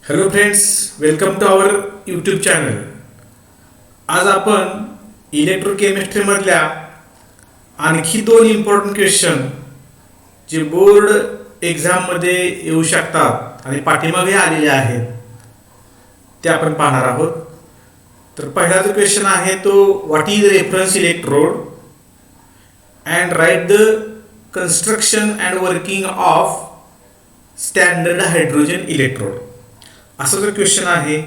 Hello friends, welcome to our YouTube channel. आज आपण इलेक्ट्रोकेमिस्ट्रीमधल्या आणखी दोन इम्पॉर्टंट क्वेश्चन जे बोर्ड एक्झाममध्ये येऊ शकतात आणि पाठीमागे आलेले आहेत ते आपण पाहणार आहोत. तर पहिला जो क्वेश्चन आहे तो what is reference electrode and write the construction and working of standard hydrogen electrode. असा जो क्वेश्चन आहे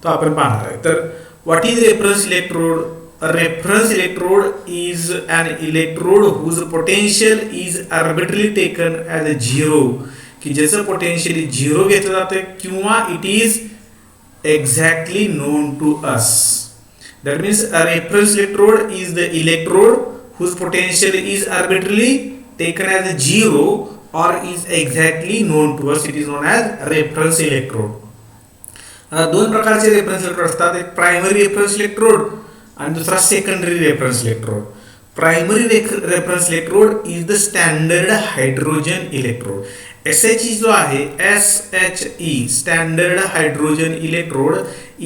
तो आपण पाहणार आहे. तर what is reference electrode? A reference electrode is an electrode whose potential is arbitrarily taken as a zero, की ज्याचं पोटेन्शियल झिरो घेतलं जातं किंवा it is exactly known to us. That means a reference electrode is the electrode whose potential is arbitrarily taken as a zero or is exactly known to us. It is known as reference electrode. दोन प्रकारचे reference electrode असतात. एक primary reference electrode आणि दुसरा secondary reference electrode. Primary reference electrode is the standard hydrogen electrode. SHE जो आहे SHE standard hydrogen electrode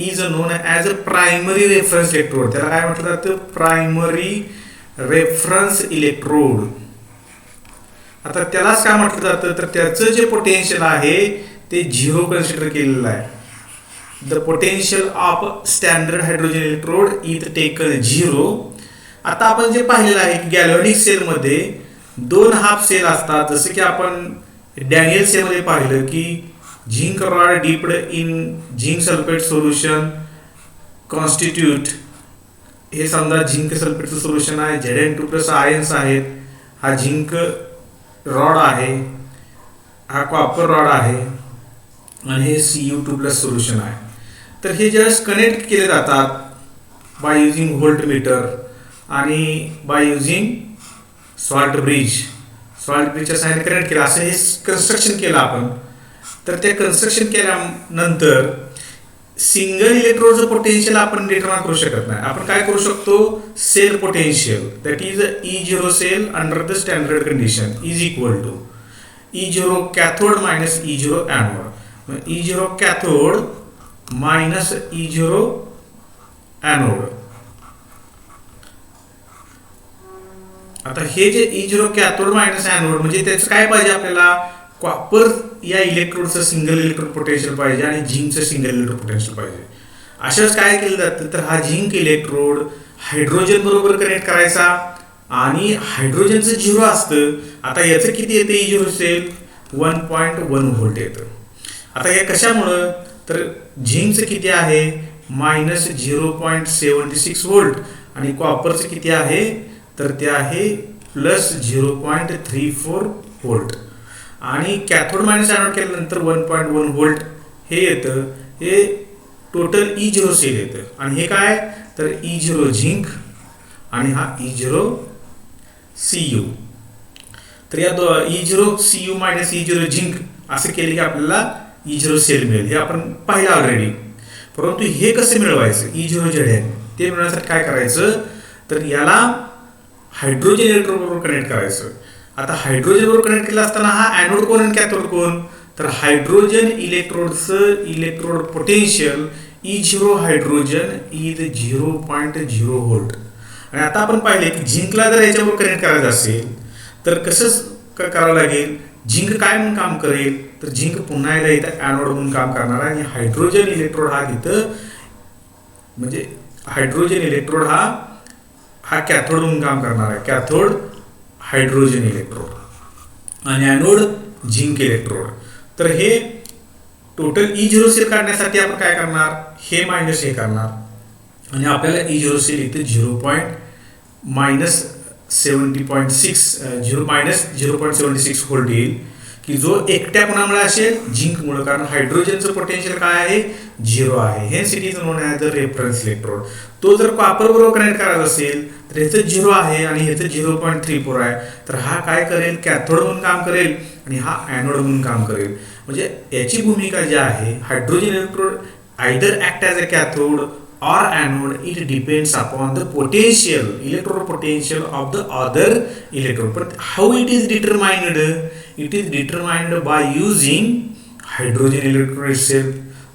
is known as a primary reference electrode. त्याला काय म्हटलं जातं? Primary reference electrode. आता त्यालाच काय म्हटलं जातं? तर त्याचं जे पोटेन्शियल आहे ते झिरो कन्सिडर केलेलं आहे. The potential of standard hydrogen electrode is taken zero. आता आपण जे पाहिलेलं आहे की गॅल्व्हॅनिक सेलमध्ये दोन हाफ सेल असतात. जसं की आपण डॅनियल सेलमध्ये पाहिलं की zinc rod dipped in zinc sulphate solution constitute. हे समजा झिंक सल्फेटचं सोल्युशन आहे. Zn2+ आयन्स आहेत. हा झिंक रॉड आहे, हा कॉपर रॉड आहे आणि हे Cu2+ सोल्युशन आहे. तर हे जस्ट कनेक्ट केले जातात बाय युझिंग व्होल्टमीटर आणि by using salt bridge. Salt ब्रिजच्या साहाय्याने कनेक्ट केलं. असं हे कन्स्ट्रक्शन केलं आपण. तर ते कन्स्ट्रक्शन केल्यानंतर सिंगल इलेक्ट्रोडचं पोटेन्शियल आपण डिटरमाइन करू शकत नाही. आपण काय करू शकतो? Cell potential that is E0 cell under the standard condition is equal to E0 cathode minus E0 anode. E0 cathode minus E0 anode. आता हे जे E0 कॅथोड मायनस ॲनोड म्हणजे त्याचं काय पाहिजे आपल्याला? कॉपर या इलेक्ट्रोडचं सिंगल इलेक्ट्रोड पोटेन्शियल पाहिजे आणि झिंकचं सिंगल इलेक्ट्रोड पोटेन्शियल पाहिजे. अशाच काय केलं जातं? तर हा झिंक इलेक्ट्रोड हायड्रोजन बरोबर कनेक्ट करायचा आणि हायड्रोजनचं झिरो असतं. आता याचं किती येतं? E0 सेल 1.1 व्होल्ट येतं. आता हे कशामुळं? तर झिंकचं किती आहे? -0.76 व्होल्ट आणि कॉपरचं किती आहे? तर ते आहे +0.34 व्होल्ट. आणि कॅथोड मायनस ॲनोड केल्यानंतर 1.1 व्होल्ट हे येतं. हे टोटल E0 सेल येतं. आणि हे काय? तर E0 झिंक आणि हा E0 Cu. तर या E0 Cu minus E0 zinc असं केलं की आपल्याला E0 सेल मिळेल. हे आपण पाहिलं ऑलरेडी. परंतु हे कसं मिळवायचं? E0 Zn ते मिळवण्यासाठी काय करायचं? तर याला हायड्रोजन इलेक्ट्रोड बरोबर कनेक्ट करायचं. आता हायड्रोजन बरोबर कनेक्ट केलं असताना हा ॲनोड कोण आणि कॅथोड कोण? तर हायड्रोजन इलेक्ट्रोडचं electrode potential E0 hydrogen is 0.0 volt. आणि आता आपण पाहिले की झिंकला जर याच्याबरोबर कनेक्ट करायचं असेल तर कसं करावं लागेल? झिंक काय म्हणून काम करेल? तर झिंक पुन्हा एकदा इथं ॲनोड म्हणून काम करणार आहे आणि हायड्रोजन इलेक्ट्रोड हा तिथं म्हणजे हायड्रोजन इलेक्ट्रोड हा कॅथोड म्हणून काम करणार आहे. कॅथोड हायड्रोजन इलेक्ट्रोड आणि ॲनोड झिंक इलेक्ट्रोड. तर हे टोटल E0 सेल काढण्यासाठी आपण काय करणार? हे मायनस हे करणार आणि आपल्याला E0 सेल इथे 0.70.6 व्होल्ट येईल की जो एकट्या कोणामुळे असेल? झिंकमुळे. कारण हायड्रोजनचं पोटेन्शियल काय आहे? 0 आहे. हे it is known as the reference electrode. तो जर कॉपर बरोबर कनेक्ट करायचा असेल तर ह्याचं 0 आहे आणि ह्याचं 0.34 आहे. तर हा काय करेल? कॅथोड म्हणून काम करेल आणि हा ॲनोड म्हणून काम करेल. म्हणजे याची भूमिका जी आहे, hydrogen electrode either act as a cathode or anode, it depends upon the potential, electrode potential of the other electrode. But how it is determined? It is determined by using hydrogen electrode cell,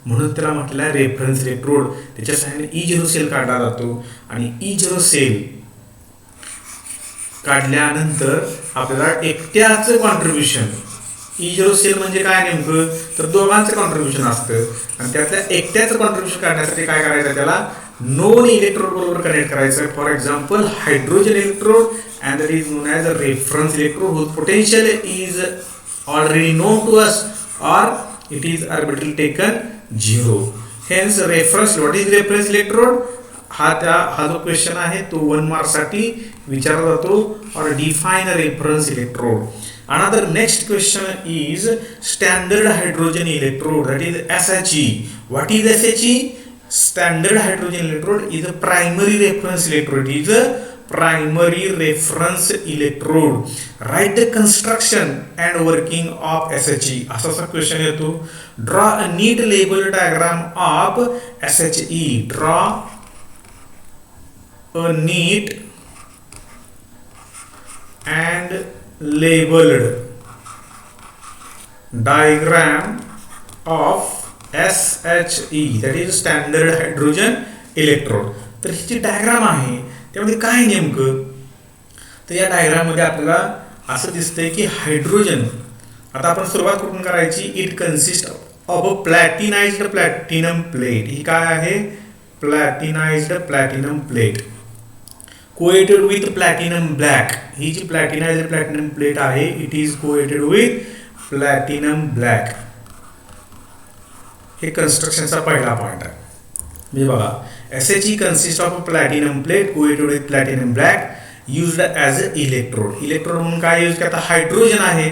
म्हणून त्याला म्हटलं आहे reference electrode. त्याच्या सहाय्याने E0 sale काढला जातो आणि E0 sale काढल्यानंतर आपल्याला एकट्याचं कॉन्ट्रीब्युशन, E0 सेल म्हणजे काय नेमकं तर दोघांचं कॉन्ट्रीब्युशन असतं आणि त्यातल्या एकट्याचं कॉन्ट्रीब्युशन काढण्यासाठी काय करायचं, त्याला नोन इलेक्ट्रोड बरोबर कनेक्ट करायचं. For example hydrogen electrode and that is known as a reference electrode whose potential is already known to us or it is arbitrarily taken 0. Hence reference, what is reference electrode? हा जो question आहे तो 1 mark साठी विचारला जातो. और define reference electrode. Another next question is standard hydrogen electrode, that is SHE. What is SHE? Standard hydrogen electrode is a primary reference electrode. It is a primary reference electrode. Write the construction and working of SHE. असा question येतो. Draw a neat label diagram of SHE. Draw a neat and labeled diagram of SHE, that is standard hydrogen electrode. तर ही जी diagram आहे त्यामध्ये काय नेमकं, तर या diagram मध्ये आपल्याला असं दिसतंय की हायड्रोजन, आता आपण सुरुवात कुठून करायची, it consist of a platinized platinum plate. ही काय आहे, platinized platinum plate coated with platinum black. ही जी प्लॅटिनाइज्ड प्लॅटिनम प्लेट आहे it is coated with platinum black. हे कन्स्ट्रक्शनचा पहिला पॉइंट आहे. म्हणजे बघा, SHE consists of a platinum plate coated with platinum black used as a electrode. Electrode म्हणून काय यूज करता, हायड्रोजन आहे.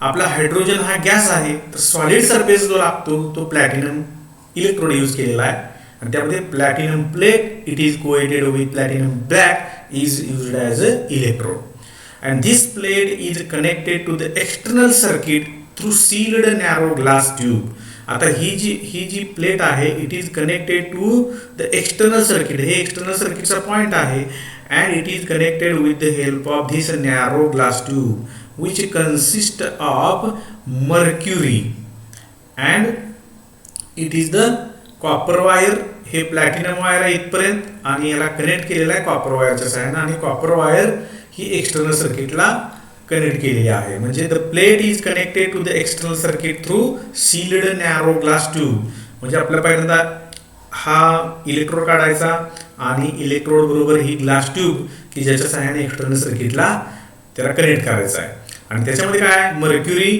आपला हायड्रोजन हा गॅस आहे, तर सॉलिड सरफेस जो लागतो तो प्लॅटिनम इलेक्ट्रोड यूज केलेला आहे आणि त्यामध्ये platinum plate it is coated with platinum black is used as a electrode. And this plate is connected to the external circuit through sealed narrow glass tube. आता ही जी प्लेट आहे it is connected to the external circuit. हे external सर्किटचा point आहे and it is connected with the help of this narrow glass tube which consist of mercury and it is the copper wire. हे platinum wire आहे इथपर्यंत आणि याला connect केलेला आहे कॉपर वायरच्या सहाय्याने आणि कॉपर वायर ही एक्सटर्नल सर्किटला कनेक्ट केलेली आहे. म्हणजे the plate is connected to the external circuit through sealed narrow glass tube. म्हणजे आपल्याला पहिल्यांदा हा इलेक्ट्रोड काढायचा आणि इलेक्ट्रोड बरोबर ही ग्लास ट्यूब की ज्याच्या सहाय्याने एक्सटर्नल सर्किटला त्याला कनेक्ट करायचा आहे. आणि त्याच्यामध्ये काय, mercury,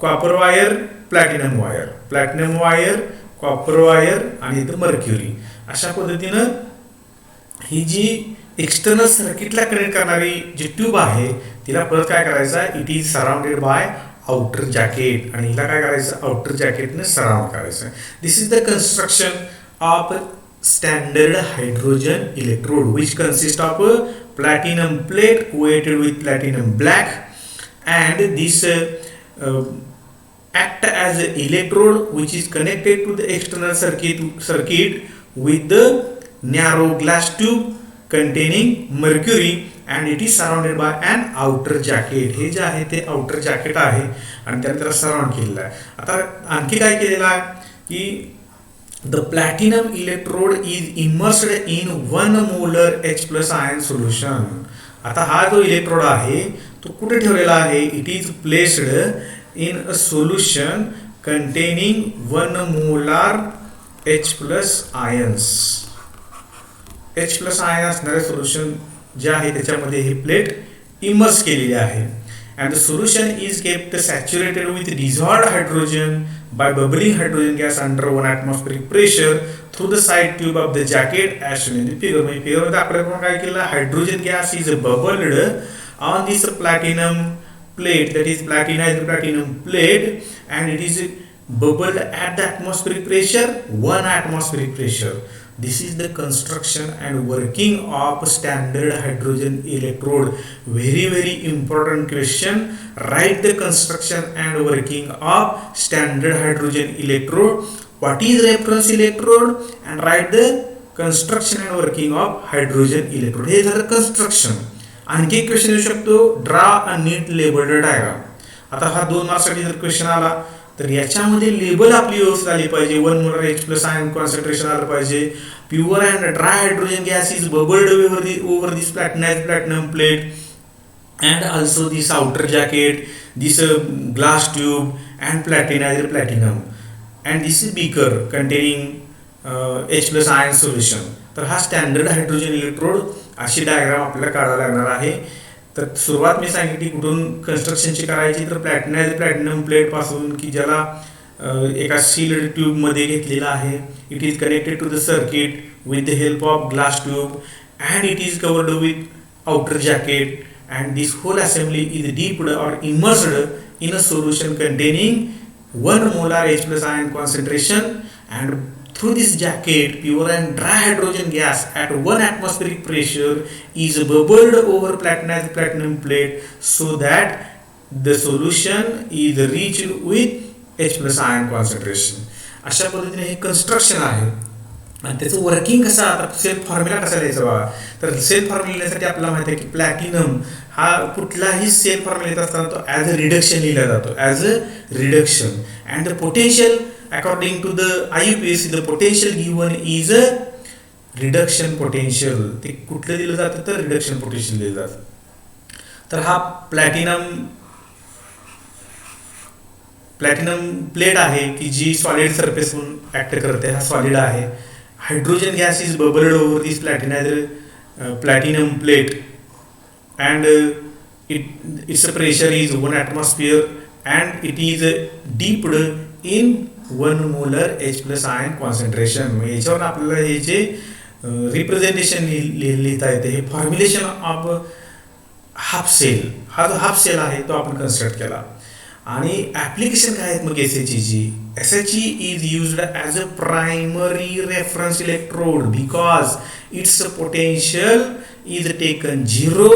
copper wire, platinum wire, platinum wire, copper wire आणि इथं मर्क्युरी. अशा पद्धतीनं ही जी एक्सटर्नल सर्किटला कनेक्ट करणारी जी ट्यूब आहे तिला परत काय करायचं, it is surrounded by outer jacket आणि हिला काय करायचं, आउटर जॅकेटने सराउंड करायचं. This is the construction of standard hydrogen electrode which consist of platinum plate coated with platinum black and this act as an electrode which is connected to the external circuit with the narrow glass tube containing mercury and it is surrounded by an outer jacket. हे जे आहे ते outer jacket आहे आणि त्याला त्याला surround केलेलं आहे. आता आणखी काय केलेलं आहे की the platinum electrode is immersed in 1 molar H+ ion solution. आता हा जो इलेक्ट्रोड आहे तो कुठे ठेवलेला आहे, it is placed in a solution containing 1 molar H+ ions. H+ ion असणारे सोल्युशन जे आहे त्याच्यामध्ये ही प्लेट इमर्स केलेली आहे. and the solution is kept saturated with dissolved hydrogen by bubbling hydrogen gas under 1 atmospheric pressure through the side tube of the jacket as shown in the figure. म्हणजे figure मध्ये आपल्याला काय केलं, hydrogen gas is bubbled on this platinum plate, that is platinized platinum plate, and it is bubbled at the atmospheric pressure 1 atmospheric pressure. This is the construction and working of standard hydrogen electrode. Very important question. Write the construction and working of standard hydrogen electrode. What is reference electrode and write the construction and working of hydrogen electrode. हे झालं construction. आणखी एक question येऊ शकतो, draw a neat labelled diagram. आता हा 2 मार्क्ससाठी जर question आला तर याच्यामध्ये लेबल आपली व्यवस्थित आली पाहिजे. 1 molar H plus ion concentration आलं पाहिजे. Pure and dry hydrogen gas is bubbled over this platinum plate, and also this outer jacket, this glass tube and platinum, and this is beaker containing H plus ion solution. तर हा standard hydrogen electrode अशी diagram आपल्याला काढायला लागणार आहे. तर सुरुवात मी सांगितली कुठून कन्स्ट्रक्शनची करायची, तर प्लॅटिनम प्लेट पासून की ज्याला एका सील्ड ट्यूबमध्ये घेतलेला आहे. It is connected to the circuit with the help of glass tube and it is covered with outer jacket, and this whole assembly is dipped or immersed in a solution containing 1 molar H plus ion concentration, and through this jacket pure and dry hydrogen gas at 1 atmospheric pressure is bubbled over platinum plate so that the solution is reached with H plus ion concentration. अशा पद्धतीने हे construction आहे. आणि त्याचं working कसं, आता sale formula कसा लिहायचा बघा. तर सेल फॉर्म्युला लिहिण्यासाठी आपल्याला माहिती आहे की प्लॅटिनम हा कुठलाही सेल फॉर्म्युला लिहित असताना तो ॲज अ रिडक्शन लिहिला जातो, as a reduction. And the potential according to the IUPAC the potential given is a reduction potential. ते कुठलं दिलं जातं, तर रिडक्शन पोटेन्शियल दिलं जातं. तर हा प्लॅटिनम प्लेट आहे की जी सॉलिड सरफेस म्हणून ॲक्ट करते. हा सॉलिड आहे. Hydrogen gas is bubbled over this platinum plate and its pressure is 1 atmosphere and it is dipped in 1 molar H plus ion concentration. याच्यावर आपल्याला हे जे रिप्रेझेंटेशन लिहिता येते, हे फॉर्म्युलेशन ऑफ हाफ सेल, हा जो हाफ सेल आहे तो आपण कन्स्ट्रक्ट केला. आणि ॲप्लिकेशन काय आहेत मग SHEG. SHE is used as a primary reference electrode because its potential is taken 0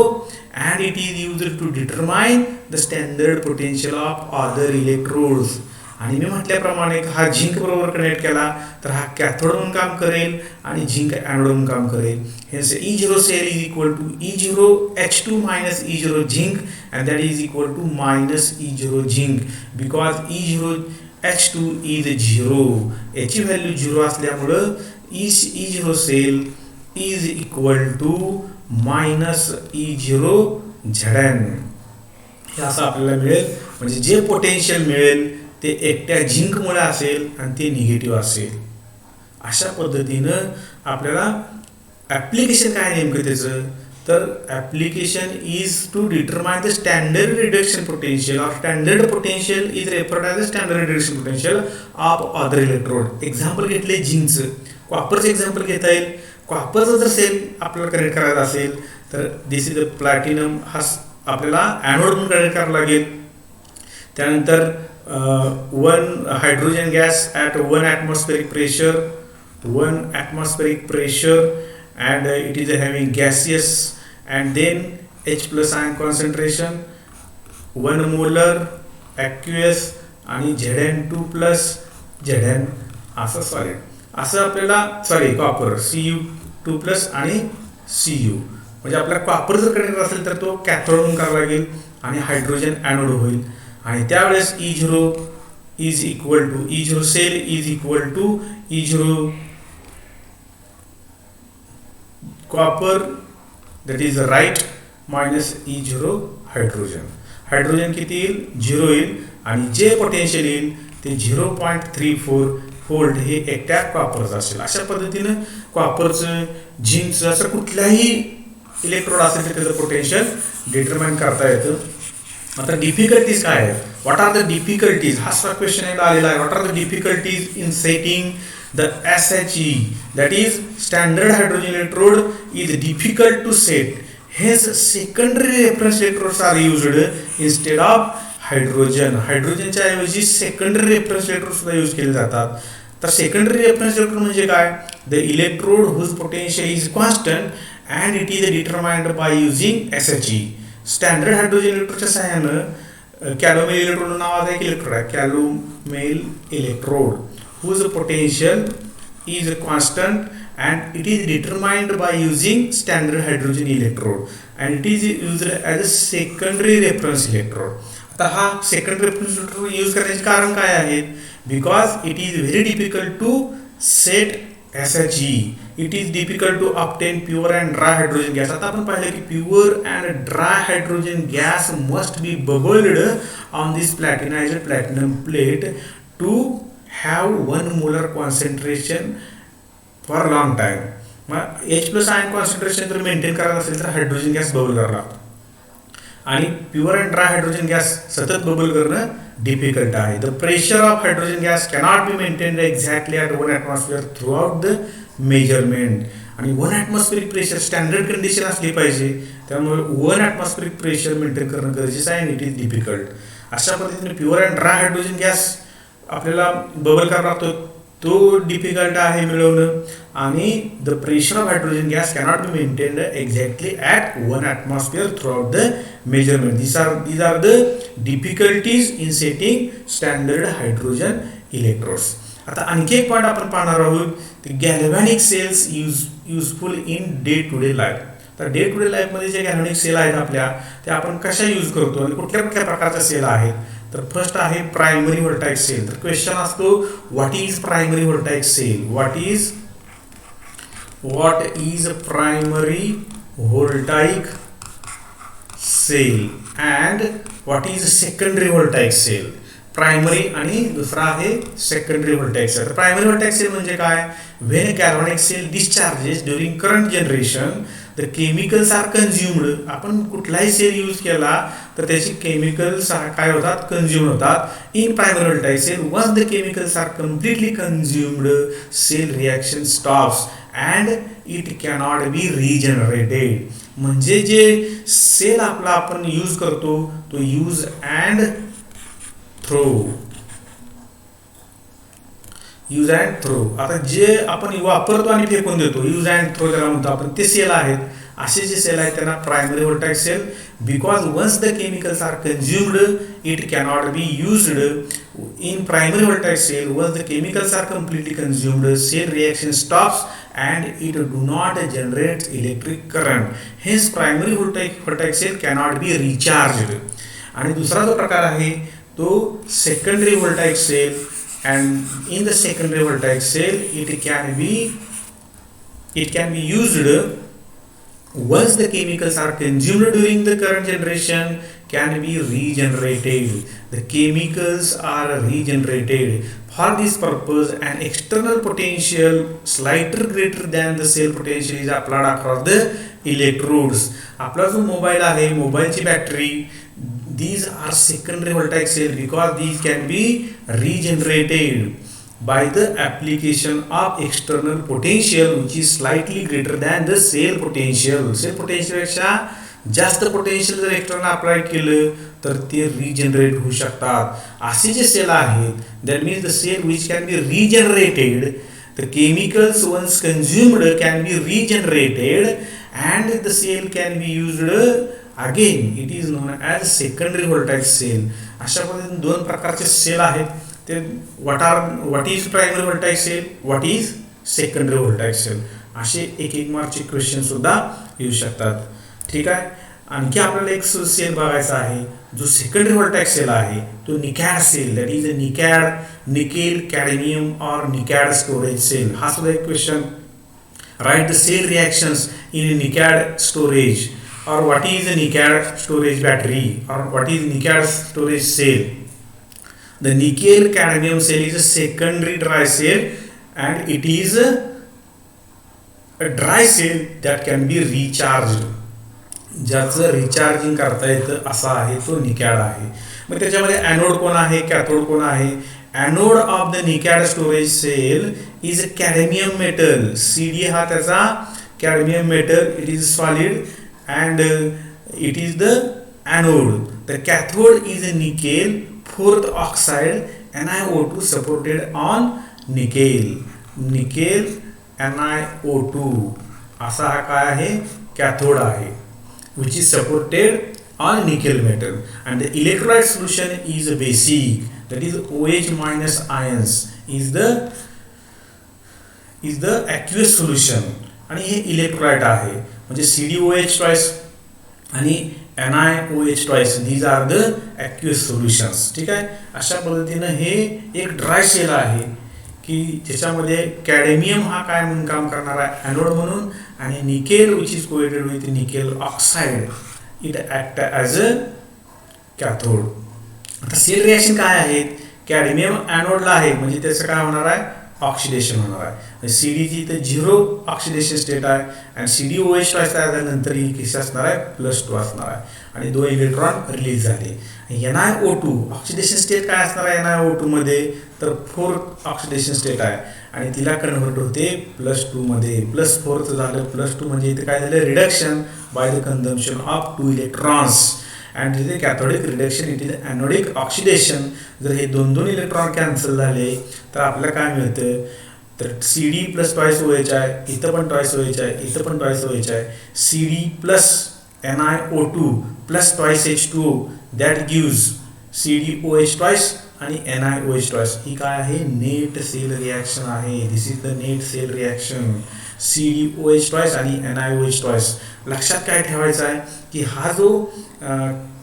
and it is used to determine the standard potential of other electrodes. आणि मी म्हटल्याप्रमाणे हा झिंक बरोबर कनेक्ट केला तर हा कॅथोड म्हणून काम करेल आणि झिंक ॲनोड म्हणून काम करेल. Hence E0 cell is equal to E0 H2 minus E0 zinc and that is equal to minus E0 zinc because E0 H2 is 0. याची व्हॅल्यू 0 असल्यामुळं E0 cell is equal to minus E0 Zn. हे असं आपल्याला मिळेल. म्हणजे जे potential मिळेल ते एकट्या झिंकमुळे असेल आणि ते निगेटिव्ह असेल. अशा पद्धतीनं आपल्याला ॲप्लिकेशन काय नेमकं त्याचं, तर application is to determine the standard reduction potential or standard potential is referred as a standard reduction potential of other electrode. Example घेतले झिंकचं, कॉपरचं एक्झाम्पल घेता येईल. कॉपरचं जर सेल आपल्याला कनेक्ट करायचा असेल तर दिस इज द प्लॅटिनम, हा आपल्याला ॲनोड म्हणून कनेक्ट करावं लागेल. त्यानंतर 1 hydrogen gas at 1 atmospheric pressure and it is having gaseous, and then H plus ion concentration 1 molar aqueous आणि Zn2 plus Zn असं सॉलिड. असं आपल्याला कॉपर Cu2 प्लस आणि Cu. म्हणजे आपला कॉपर जर कनेक्ट असेल तर तो कॅथोड म्हणून करावा लागेल आणि हायड्रोजन ॲनोड होईल. आणि त्यावेळेस E0 cell is equal to E0 copper that is right minus E0 hydrogen किती येईल, 0 येईल. आणि जे पोटेन्शियल येईल ते 0.34 व्होल्ट हे एकट्या कॉपरचं असेल. अशा पद्धतीनं कॉपरचं, झिंकचं असं कुठल्याही इलेक्ट्रोड असेल तर त्याचं पोटेन्शियल डिटरमाइन करता येतं. आता डिफिकल्टीज काय आहेत, व्हॉट आर द डिफिकल्टीज, हा क्वेश्चन एकदा आलेला आहे. What are the difficulties in setting the SHE that is standard hydrogen electrode is difficult to set, hence secondary reference electrodes are used instead of हायड्रोजनच्या ऐवजी secondary reference electrode सुद्धा use केले जातात. तर सेकंडरी रेफरन्स इलेक्ट्रोड म्हणजे काय, the electrode whose potential is constant and it is determined by using SHE. Standard hydrogen इलेक्ट्रोडच्या सहाय्यानं कॅलोमेल इलेक्ट्रोड नावाचा एक इलेक्ट्रोड आहे, calomel electrode, whose potential is constant and it is determined by using standard hydrogen electrode and it is used as a secondary reference electrode. आता हा second refrigerator use करण्याचे कारण काय आहे? Because it is very difficult to set SHE. It is difficult to obtain pure and dry hydrogen gas. आता आपण पाहिलं की pure and dry hydrogen gas must be bubbled on this platinized platinum plate to have 1 molar concentration for long time. मग H+ ion concentration जर maintain करायचं असेल तर hydrogen gas bubble करावा लागतो आणि pure and dry hydrogen gas सतत bubble करणं डिफिकल्ट आहे. The pressure of hydrogen gas cannot be maintain exactly at 1 atmosphere through out the measurement. आणि 1 ॲटमॉस्फिअरिक प्रेशर स्टँडर्ड कंडिशन असली पाहिजे, त्यामुळे 1 ॲटमॉस्फिअरिक प्रेशर मेंटेन करणं गरजेचं आहे आणि इट इज डिफिकल्ट. अशा पद्धतीने pure and dry hydrogen gas आपल्याला बबल करावा लागतो, तो डिफिकल्ट आहे मिळवणं. आणि the pressure of hydrogen gas cannot be maintained exactly at 1 atmosphere through out the measurement. these are the difficulties in setting standard hydrogen electrodes. आता आणखी एक पॉईंट आपण पाहणार आहोत, ते galvanic cells useful in day to day life. तर day to day लाईफमध्ये जे गॅल्व्हॅनिक सेल आहेत आपल्या, ते आपण कशा यूज करतो आणि कुठल्या कुठल्या प्रकारच्या सेल आहेत. तर फर्स्ट आहे प्रायमरी व्होल्टाईक सेल. तर क्वेश्चन असतो, what is primary voltaic cell? What is primary voltaic cell and what is secondary voltaic cell? Primary आणि दुसरा आहे secondary voltaic cell. Primary voltaic cell म्हणजे काय? When galvanic cell discharges during current generation the chemicals are consumed. आपण कुठलाही sale use केला तर त्याची केमिकल्स काय होतात? कन्झ्युम होतात in primary voltaic cell. Once the chemicals are completely consumed, cell reaction stops and it cannot be regenerated. म्हणजे जे सेल आपला आपण यूज करतो तो यूज अँड थ्रो. आता जे आपण वापरतो आणि फेकून देतो, यूज अँड थ्रो त्याला म्हणतो आपण, ते सेल आहेत. असे जे सेल आहेत त्यांना primary voltaic cell. Because once the chemicals are consumed it cannot be used in primary voltaic cell. Once the chemicals are completely consumed, cell reaction stops and it do not generate electric current. Hence primary voltaic cell cannot be recharged. आणि दुसरा जो प्रकार आहे तो secondary voltaic cell, and in the secondary voltaic cell it can be used once the chemicals are consumed during the current generation, can be regenerated. The chemicals are regenerated. For this purpose, an external potential slightly greater than the cell potential is applied across the electrodes. आपला जो mobile आहे, मोबाईलची battery, these are secondary voltaic cell because these can be regenerated by the application of external potential which is slightly greater than the cell potential. Cell potential पेक्षा जास्त potential जर external apply केलं तर ते regenerate होऊ शकतात. असे जे सेल आहेत, that means the cell which can be regenerated, the chemicals once consumed can be regenerated and the cell can be used again. It is known as secondary voltaic cell. अशा पद्धतीने 2 प्रकारचे cell आहेत. ते what is primary voltaic cell, what is secondary voltaic cell, असे एक मार्कचे question सुद्धा येऊ शकतात. ठीक आहे. आणखी आपल्याला एक सेल बघायचा आहे जो सेकंडरी व्होल्टाईक सेल आहे, तो NiCad cell. That is a nickel cadmium or NiCad storage cell. हा सुद्धा एक question. Right the cell reactions in NiCad storage, or what is a NiCad storage battery, or what is NiCad storage cell. The nickel cadmium cell is a secondary dry cell and it is a dry cell that can be recharged. ज्याचं recharging करता येतं असा आहे तो निकॅड आहे. मग त्याच्यामध्ये anode कोण आहे, कॅथोड कोण आहे? Anode of the NiCad storage cell is a cadmium metal. CD हा त्याचा cadmium metal. It is solid and it is the anode. The cathode is a nickel 4th oxide NiO2 supported on nickel. Nickel NiO2 असा हा काय आहे? Cathode आहे, which is supported on nickel metal. And the electrolyte solution is basic, that is OH minus ions is the aqueous solution. आणि हे electrolyte आहे म्हणजे CdOH twice आणि NiOH twice these are the aqueous solutions. ठीक आहे. अशा पद्धतीनं हे एक ड्राय सेल आहे की ज्याच्यामध्ये कॅडमियम हा काय म्हणून काम करणार आहे ॲनोड म्हणून, आणि nickel which is coated with nickel oxide it act as a cathode. आता सेल रिॲक्शन काय आहेत, कॅडमियम ॲनोडला आहे म्हणजे त्याचं काय होणार आहे, ऑक्सिडेशन होणार आहे. CDची इथं 0 ऑक्सिडेशन स्टेट आहे आणि CdOH ट्वाइस तयार झाल्यानंतर ही केस असणार आहे +2 असणार आहे आणि 2 इलेक्ट्रॉन रिलीज झाले. NiO2 ऑक्सिडेशन स्टेट काय असणार आहे NiO2 मध्ये, तर 4th ऑक्सिडेशन स्टेट आहे आणि तिला कन्व्हर्ट होते +2 मध्ये. +4th झालं +2 म्हणजे इथे काय झालं, reduction by the consumption of 2 electrons and इथे cathodic reduction it is anodic oxidation. जर हे 2 इलेक्ट्रॉन कॅन्सल झाले तर आपल्याला काय मिळतं, तर CD + ट्वाइस OH आहे, इथं पण ट्वाइस OH आहे, इथं पण ट्वाइस OH आहे. CD + NiO2 + twice H2O that gives CdOH twice आणि NiOH ट्वाइस. ही काय आहे, नेट सेल रिॲक्शन आहे. This is the net cell reaction. CdOH twice आणि NiOH ट्वाइस. लक्षात काय ठेवायचं आहे की हा जो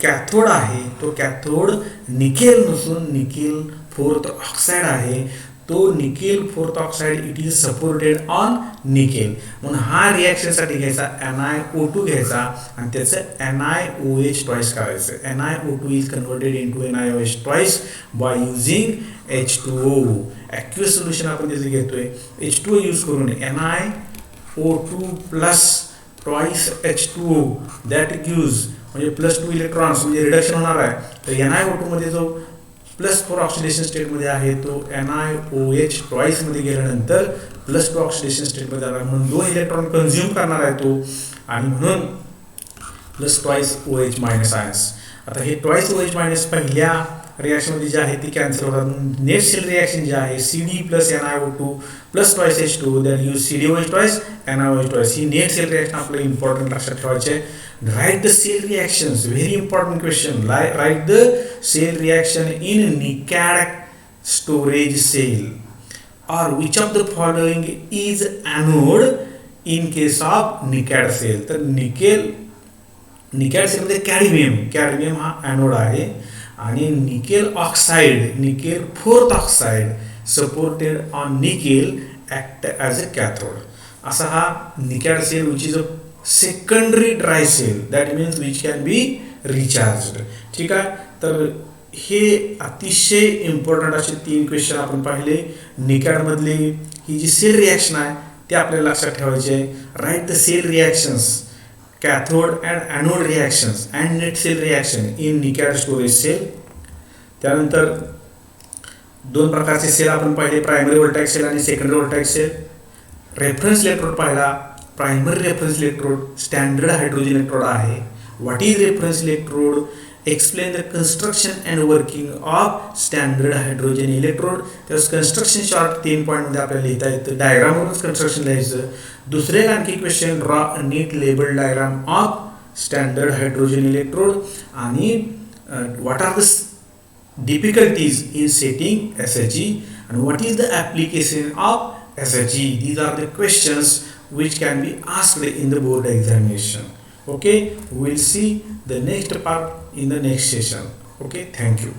कॅथोड आहे तो कॅथोड निकेल नसून निकेल 4th ऑक्साईड आहे. तो nickel 4th oxide it is supported on nickel. म्हणून हा रिॲक्शनसाठी घ्यायचा NiO2 घ्यायचा आणि त्याचं NiOH ट्वाइस करायचं. NiO2 is converted into NiOH twice by using H2O. Aqueous solution आपण त्याचं घेतोय H2O यूज करून NiO2 + twice H2O that gives म्हणजे +2 इलेक्ट्रॉन्स म्हणजे रिडक्शन होणार आहे. तर NiO2 मध्ये जो +4 ऑक्सिडेशन स्टेटमध्ये आहे तो NiOH ट्वाइसमध्ये गेल्यानंतर +2 ऑक्सिडेशन स्टेटमध्ये आला म्हणून 2 इलेक्ट्रॉन कन्झ्युम करणार आहे तो आणि म्हणून +ट्वाइस OH- आयन्स. आता हे ट्वाइस OH- पहिल्या रिॲक्शनमध्ये जे आहे ती कॅन्सल होतात. नेट सेल रिॲक्शन जे आहे CD + NiO2 + twice H2O that use CdOH twice NiOH twice. ही नेट सेल रिॲक्शन आपल्याला इम्पॉर्टंट लक्षात ठेवायचे. Right the cell reactions, very important question. Right the cell reaction in NiCad storage cell or which of the following is anode in case of NiCad cell. तर nickel सेलमध्ये cadmium हा anode आहे आणि nickel oxide nickel 4th oxide supported on nickel act as a cathode. असा हा NiCad cell which is a secondary dry cell that means which can be recharge. ठीक आहे. तर हे अतिशय इम्पॉर्टंट असे 3 क्वेश्चन आपण पाहिले. NiCadमधली ही जी सेल रिॲक्शन आहे ते आपल्याला लक्षात ठेवायचे आहे. Write the cell reactions, cathode and anode reactions and net cell reaction in NiCad storage cell. त्यानंतर 2 प्रकारचे सेल आपण पाहिले, प्रायमरी व्होल्टाईक सेल आणि secondary voltaic cell. Reference electrode पाहिला. Primary reference electrode standard hydrogen electrode आहे. What is reference electrode, explain the construction and working of standard hydrogen electrode. त्यावेळेस construction short 3 पॉईंटमध्ये आपल्याला लिहिता येतं. डायग्रामवरूनच कन्स्ट्रक्शन लिहायचं. दुसरे आणखी question, draw a neat label diagram of standard hydrogen electrode आणि what are the difficulties in setting SHE and what is the application of SHE. These are the questions which can be asked in the board examination. Okay, we will see the next part in the next session. Okay, thank you.